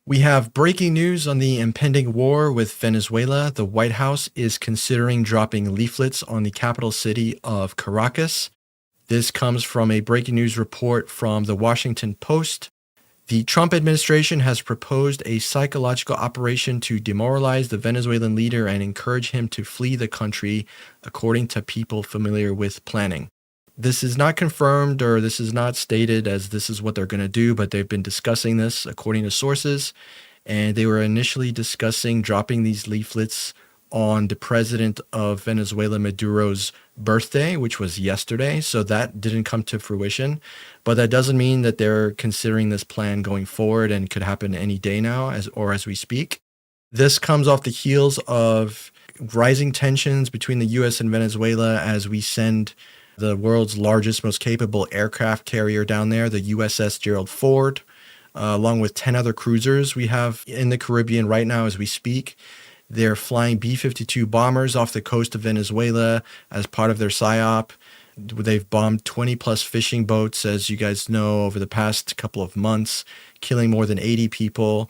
We have breaking news on the impending war with Venezuela. The White House is considering dropping leaflets on the capital city of Caracas. This comes from a breaking news report from the Washington Post. The Trump administration has proposed a psychological operation to demoralize the Venezuelan leader and encourage him to flee the country, according to people familiar with planning. This is not confirmed or this is not stated as this is what they're going to do, but they've been discussing this according to sources. And they were initially discussing dropping these leaflets on the president of Venezuela, Maduro's birthday, which was yesterday. So that didn't come to fruition. But that doesn't mean that they're considering this plan going forward and could happen any day now as we speak. This comes off the heels of rising tensions between the U.S. and Venezuela as we send the world's largest, most capable aircraft carrier down there, the USS Gerald Ford, along with 10 other cruisers we have in the Caribbean right now as we speak. They're flying B-52 bombers off the coast of Venezuela as part of their PSYOP. They've bombed 20 plus fishing boats, as you guys know, over the past couple of months, killing more than 80 people,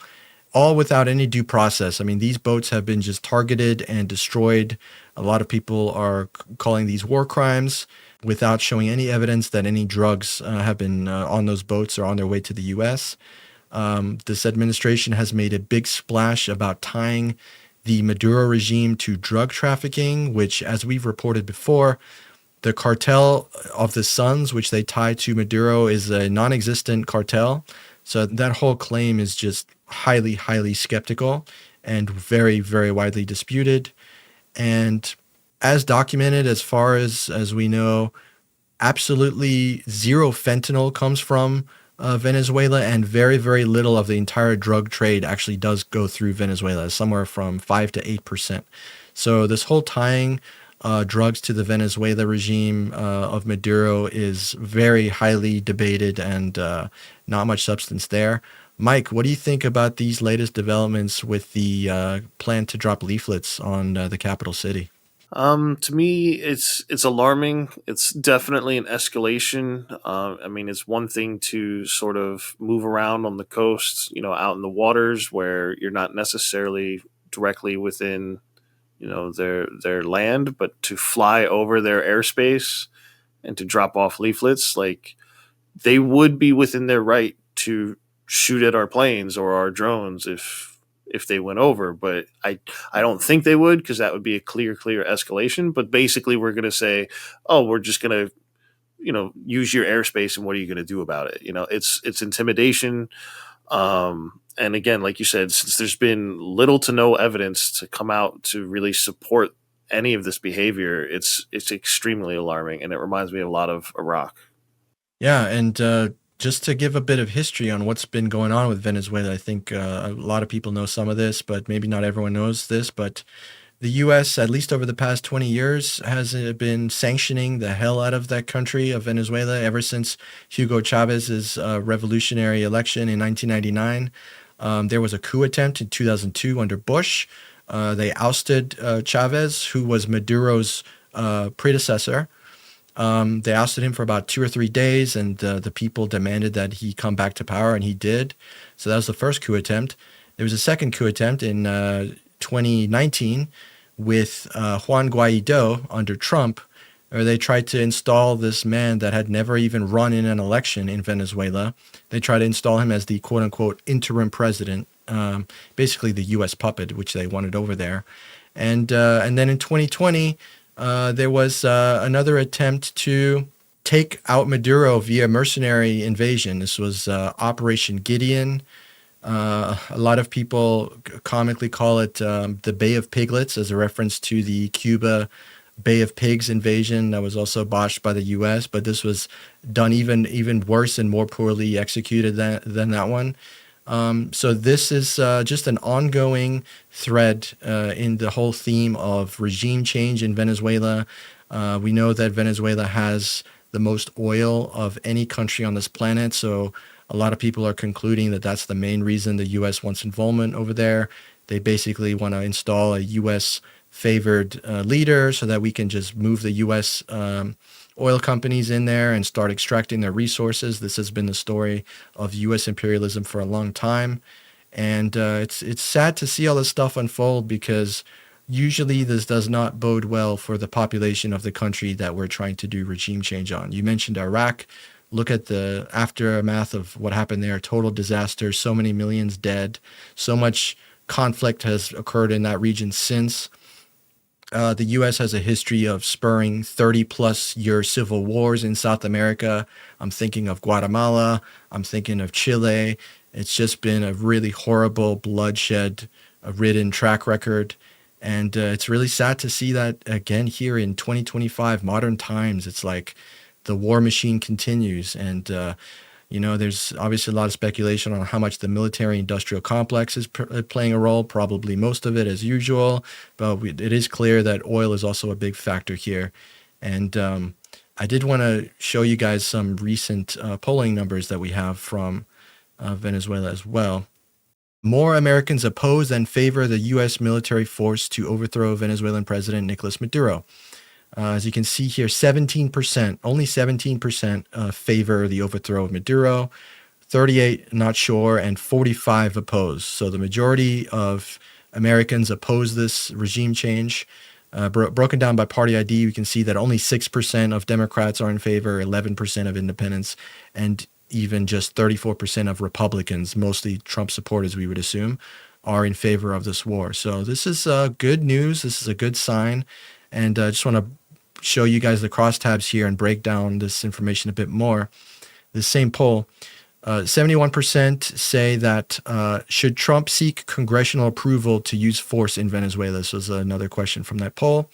all without any due process. I mean, these boats have been just targeted and destroyed. A lot of people are calling these war crimes without showing any evidence that any drugs have been on those boats or on their way to the U.S. This administration has made a big splash about tying the Maduro regime to drug trafficking, which, as we've reported before, the cartel of the Suns, which they tie to Maduro, is a non-existent cartel. So that whole claim is just highly, highly skeptical and very, very widely disputed. And as documented, as far as we know, absolutely zero fentanyl comes from Venezuela, and very, very little of the entire drug trade actually does go through Venezuela, somewhere from 5 to 8%. So this whole tying drugs to the Venezuela regime of Maduro is very highly debated and not much substance there. Mike, what do you think about these latest developments with the plan to drop leaflets on the capital city? To me, it's alarming. It's definitely an escalation. I mean, it's one thing to sort of move around on the coast, out in the waters where you're not necessarily directly within, their land, but to fly over their airspace and to drop off leaflets, like they would be within their right to shoot at our planes or our drones if they went over, but I don't think they would, because that would be a clear escalation. But basically we're going to say, oh, we're just going to use your airspace, and what are you going to do about it? It's intimidation. And again, like you said, since there's been little to no evidence to come out to really support any of this behavior, it's extremely alarming, and it reminds me a lot of Iraq. Yeah, and just to give a bit of history on what's been going on with Venezuela, I think a lot of people know some of this, but maybe not everyone knows this. But the U.S., at least over the past 20 years, has been sanctioning the hell out of that country of Venezuela ever since Hugo Chavez's revolutionary election in 1999. There was a coup attempt in 2002 under Bush. They ousted Chavez, who was Maduro's predecessor. They ousted him for about 2 or 3 days, and the people demanded that he come back to power, and he did. So that was the first coup attempt. There was a second coup attempt in 2019 with Juan Guaido under Trump, where they tried to install this man that had never even run in an election in Venezuela. They tried to install him as the quote-unquote interim president, basically the U.S. puppet, which they wanted over there. And then in 2020, there was another attempt to take out Maduro via mercenary invasion. This was Operation Gideon. A lot of people comically call it the Bay of Piglets, as a reference to the Cuba Bay of Pigs invasion that was also botched by the U.S., but this was done even worse and more poorly executed than that one. So this is just an ongoing thread in the whole theme of regime change in Venezuela. We know that Venezuela has the most oil of any country on this planet, so a lot of people are concluding that that's the main reason the U.S. wants involvement over there. They basically want to install a U.S. favored leader so that we can just move the U.S. Oil companies in there and start extracting their resources. This has been the story of U.S. imperialism for a long time. And it's sad to see all this stuff unfold because usually this does not bode well for the population of the country that we're trying to do regime change on. You mentioned Iraq. Look at the aftermath of what happened there. Total disaster. So many millions dead. So much conflict has occurred in that region since. The U.S. has a history of spurring 30-plus year civil wars in South America. I'm thinking of Guatemala. I'm thinking of Chile. It's just been a really horrible, bloodshed-ridden track record. And it's really sad to see that again here in 2025, modern times. It's like the war machine continues. And there's obviously a lot of speculation on how much the military-industrial complex is playing a role, probably most of it as usual. But it is clear that oil is also a big factor here. And I did want to show you guys some recent polling numbers that we have from Venezuela as well. More Americans oppose than favor the U.S. military force to overthrow Venezuelan President Nicolás Maduro. As you can see here, 17%, only 17% favor the overthrow of Maduro, 38 not sure, and 45 oppose. So the majority of Americans oppose this regime change. Broken down by party ID, we can see that only 6% of Democrats are in favor, 11% of independents, and even just 34% of Republicans, mostly Trump supporters, we would assume, are in favor of this war. So this is good news. This is a good sign. And I just want to show you guys the crosstabs here and break down this information a bit more. The same poll, 71% say that should Trump seek congressional approval to use force in Venezuela? This was another question from that poll.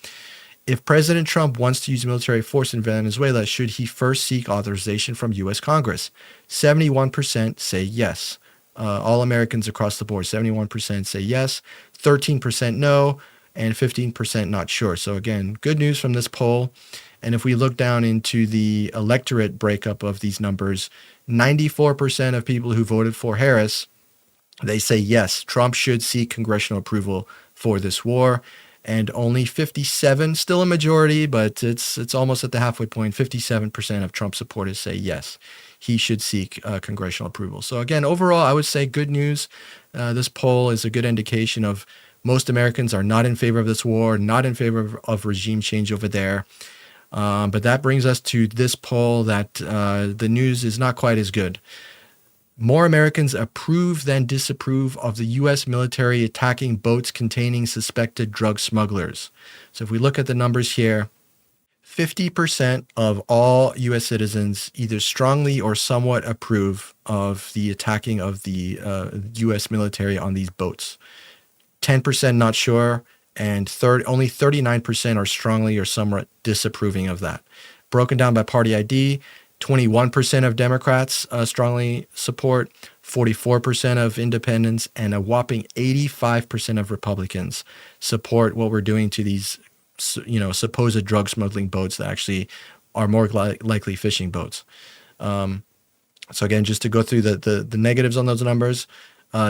If President Trump wants to use military force in Venezuela, should he first seek authorization from U.S. Congress? 71% say yes. All Americans across the board, 71% say yes, 13% no, and 15% not sure. So again, good news from this poll. And if we look down into the electorate breakup of these numbers, 94% of people who voted for Harris, they say yes, Trump should seek congressional approval for this war. And only 57, still a majority, but it's almost at the halfway point. 57% of Trump supporters say yes, he should seek congressional approval. So again, overall, I would say good news. This poll is a good indication of most Americans are not in favor of this war, not in favor of regime change over there. But that brings us to this poll that the news is not quite as good. More Americans approve than disapprove of the U.S. military attacking boats containing suspected drug smugglers. So if we look at the numbers here, 50% of all U.S. citizens either strongly or somewhat approve of the attacking of the U.S. military on these boats. 10% not sure, and only 39% are strongly or somewhat disapproving of that. Broken down by party ID, 21% of Democrats strongly support, 44% of independents, and a whopping 85% of Republicans support what we're doing to these, supposed drug smuggling boats that actually are more likely fishing boats. So again, just to go through the negatives on those numbers,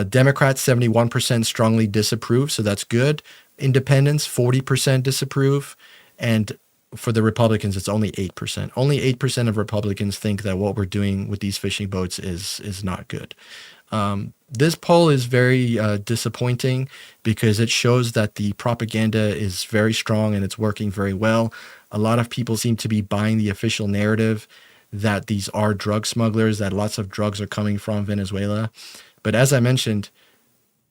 Democrats 71% strongly disapprove, so that's good. Independents 40% disapprove, and for the Republicans, it's only 8%. Only 8% of Republicans think that what we're doing with these fishing boats is not good. This poll is very disappointing because it shows that the propaganda is very strong and it's working very well. A lot of people seem to be buying the official narrative that these are drug smugglers, that lots of drugs are coming from Venezuela. But as I mentioned,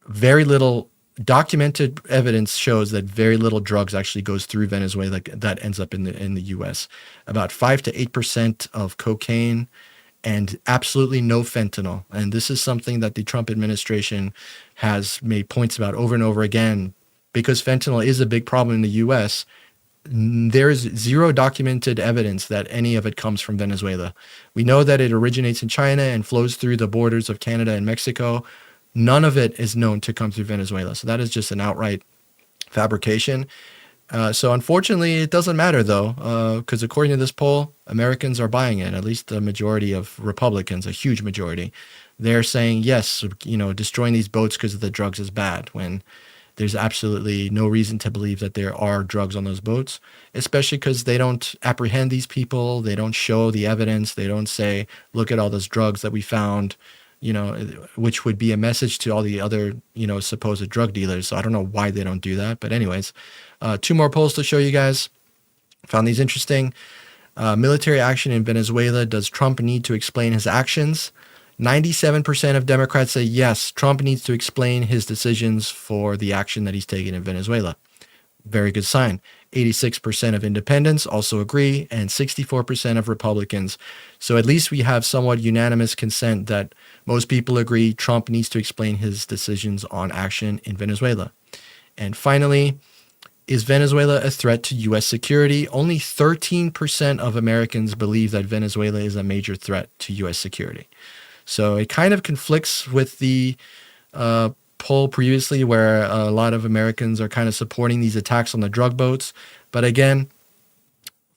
very little documented evidence shows that very little drugs actually goes through Venezuela that ends up in the U.S. About 5 to 8% of cocaine and absolutely no fentanyl. And this is something that the Trump administration has made points about over and over again. Because fentanyl is a big problem in the U.S., there is zero documented evidence that any of it comes from Venezuela. We know that it originates in China and flows through the borders of Canada and Mexico. None of it is known to come through Venezuela. So that is just an outright fabrication. So unfortunately, it doesn't matter, though, because according to this poll, Americans are buying it, at least the majority of Republicans, a huge majority. They're saying, yes, destroying these boats because of the drugs is bad, when there's absolutely no reason to believe that there are drugs on those boats, especially because they don't apprehend these people. They don't show the evidence. They don't say, look at all those drugs that we found. which would be a message to all the other, supposed drug dealers. So I don't know why they don't do that. But anyways, 2 more polls to show you guys. Found these interesting. Military action in Venezuela. Does Trump need to explain his actions? 97% of Democrats say yes, Trump needs to explain his decisions for the action that he's taken in Venezuela. Very good sign. 86% of independents also agree, and 64% of Republicans. So at least we have somewhat unanimous consent that most people agree Trump needs to explain his decisions on action in Venezuela. And finally, is Venezuela a threat to U.S. security? Only 13% of Americans believe that Venezuela is a major threat to U.S. security. So it kind of conflicts with the poll previously where a lot of Americans are kind of supporting these attacks on the drug boats. But again,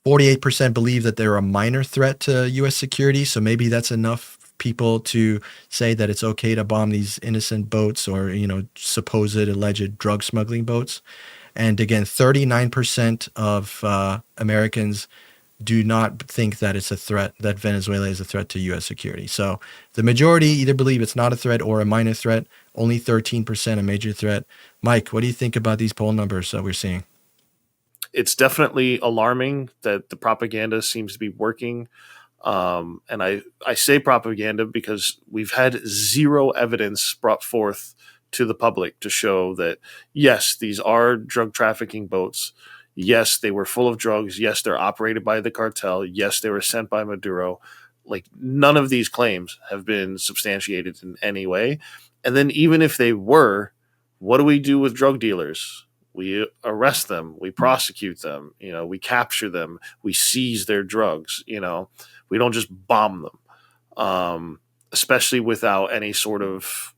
48% believe that they're a minor threat to U.S. security. So maybe that's enough people to say that it's okay to bomb these innocent boats or, supposed alleged drug smuggling boats. And again, 39% of Americans do not think that it's a threat, that Venezuela is a threat to U.S. security. So the majority either believe it's not a threat or a minor threat, only 13% a major threat. Mike, what do you think about these poll numbers that we're seeing? It's definitely alarming that the propaganda seems to be working. And I say propaganda because we've had zero evidence brought forth to the public to show that, yes, these are drug trafficking boats. Yes, they were full of drugs. Yes, they're operated by the cartel. Yes, they were sent by Maduro. Like, none of these claims have been substantiated in any way. And then even if they were, what do we do with drug dealers? We arrest them. We prosecute them. We capture them. We seize their drugs. We don't just bomb them, especially without any sort of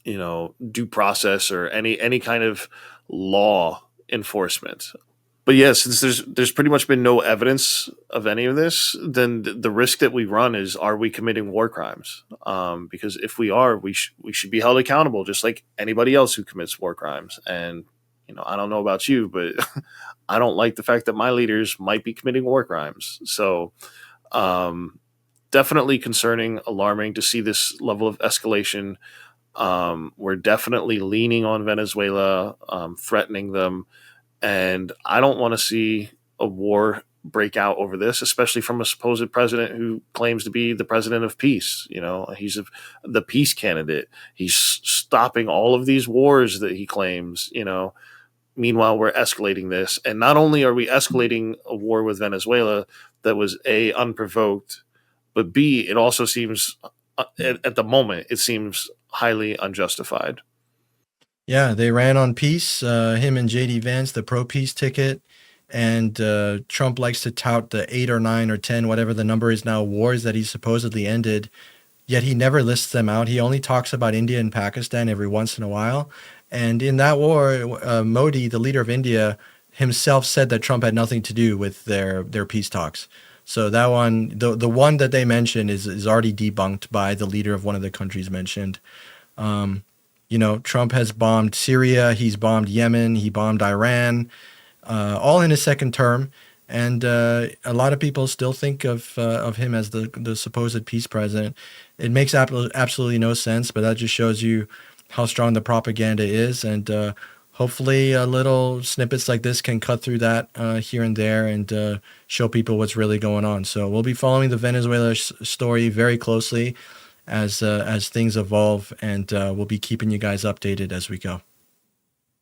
due process or any kind of law enforcement. But yeah, since there's pretty much been no evidence of any of this, then the risk that we run is, are we committing war crimes? Because if we are, we should be held accountable just like anybody else who commits war crimes. And I don't know about you, but I don't like the fact that my leaders might be committing war crimes. So definitely concerning, alarming to see this level of escalation. We're definitely leaning on Venezuela, threatening them. And I don't want to see a war break out over this, especially from a supposed president who claims to be the president of peace. He's the peace candidate. He's stopping all of these wars that he claims. Meanwhile, we're escalating this. And not only are we escalating a war with Venezuela that was A, unprovoked, but B, it also seems, at the moment, it seems highly unjustified. Yeah, they ran on peace, him and JD Vance, the pro-peace ticket. And Trump likes to tout the 8 or 9 or 10, whatever the number is now, wars that he supposedly ended. Yet he never lists them out. He only talks about India and Pakistan every once in a while. And in that war, Modi, the leader of India, himself said that Trump had nothing to do with their peace talks. So that one, the one that they mentioned is already debunked by the leader of one of the countries mentioned. Trump has bombed Syria, he's bombed Yemen, he bombed Iran, all in his second term. And a lot of people still think of him as the supposed peace president. It makes absolutely no sense, but that just shows you how strong the propaganda is. And hopefully little snippets like this can cut through that here and there and show people what's really going on. So we'll be following the Venezuela story very closely as things evolve, and we'll be keeping you guys updated as we go.